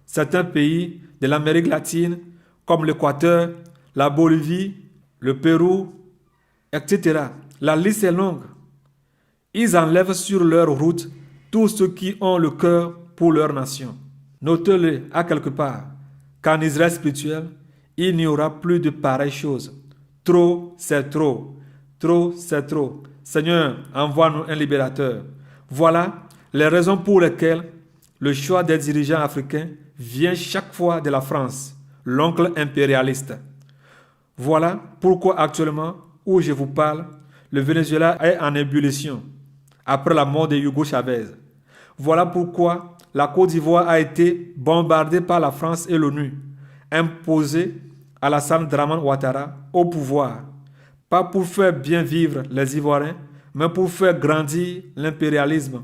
S1: certains pays de l'Amérique latine comme l'Équateur, la Bolivie, le Pérou, etc. La liste est longue. Ils enlèvent sur leur route tous ceux qui ont le cœur pour leur nation. Notez-le à quelque part qu'en Israël spirituel, il n'y aura plus de pareilles choses. Trop, c'est trop. Trop, c'est trop. Seigneur, envoie-nous un libérateur. Voilà les raisons pour lesquelles le choix des dirigeants africains vient chaque fois de la France, l'oncle impérialiste. Voilà pourquoi actuellement, où je vous parle, le Venezuela est en ébullition après la mort de Hugo Chavez. Voilà pourquoi la Côte d'Ivoire a été bombardée par la France et l'ONU, imposée à Alassane Dramane Ouattara au pouvoir, pas pour faire bien vivre les Ivoiriens, mais pour faire grandir l'impérialisme,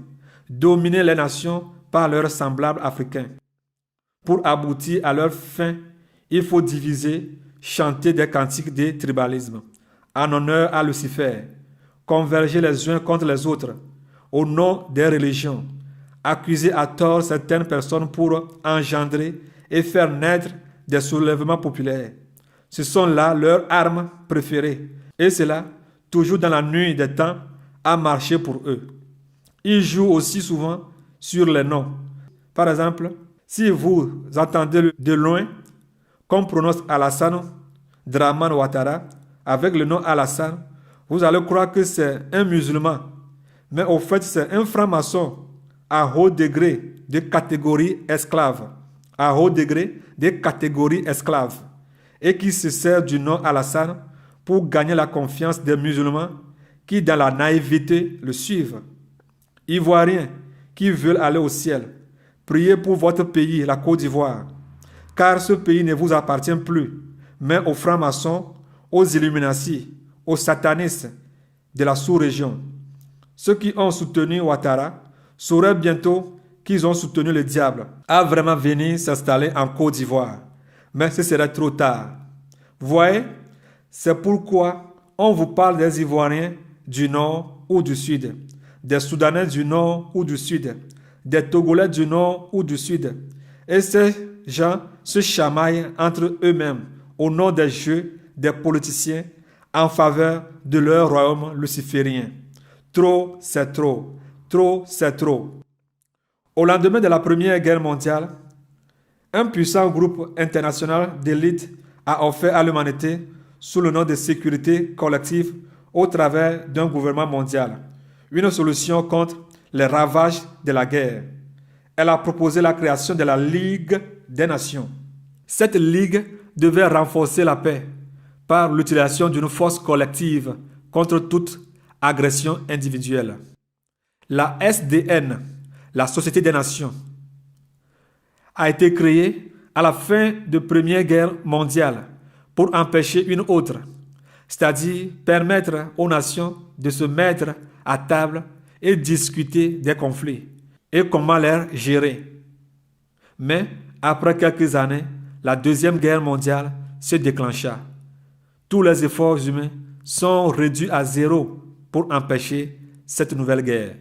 S1: dominer les nations par leurs semblables africains. Pour aboutir à leur fin, il faut diviser, chanter des cantiques de tribalisme, en honneur à Lucifer, converger les uns contre les autres, au nom des religions, accuser à tort certaines personnes pour engendrer et faire naître des soulèvements populaires. Ce sont là leurs armes préférées, et cela, toujours dans la nuit des temps, a marché pour eux. Ils jouent aussi souvent sur les noms. Par exemple, si vous entendez de loin qu'on prononce Alassane Dramane Ouattara avec le nom Alassane, vous allez croire que c'est un musulman. Mais au fait, c'est un franc-maçon à haut degré de catégorie esclave. À haut degré de catégorie esclave. Et qui se sert du nom Alassane pour gagner la confiance des musulmans qui, dans la naïveté, le suivent. Ivoiriens qui veulent aller au ciel, priez pour votre pays, la Côte d'Ivoire, car ce pays ne vous appartient plus, mais aux francs-maçons, aux Illuminati, aux satanistes de la sous-région. Ceux qui ont soutenu Ouattara sauraient bientôt qu'ils ont soutenu le diable, à vraiment venir s'installer en Côte d'Ivoire. Mais ce serait trop tard. Voyez, c'est pourquoi on vous parle des Ivoiriens du Nord ou du Sud, des Soudanais du Nord ou du Sud, des Togolais du Nord ou du Sud. Et ces gens se chamaillent entre eux-mêmes au nom des jeux des politiciens en faveur de leur royaume luciférien. Trop, c'est trop. Trop, c'est trop. Au lendemain de la Première Guerre mondiale, un puissant groupe international d'élite a offert à l'humanité, sous le nom de sécurité collective, au travers d'un gouvernement mondial, une solution contre les ravages de la guerre. Elle a proposé la création de la Ligue des Nations. Cette ligue devait renforcer la paix par l'utilisation d'une force collective contre toute agression individuelle. La SDN, la Société des Nations, a été créée à la fin de la Première Guerre mondiale pour empêcher une autre, c'est-à-dire permettre aux nations de se mettre à table et discuter des conflits et comment les gérer. Mais après quelques années, la Deuxième Guerre mondiale se déclencha. Tous les efforts humains sont réduits à zéro pour empêcher cette nouvelle guerre.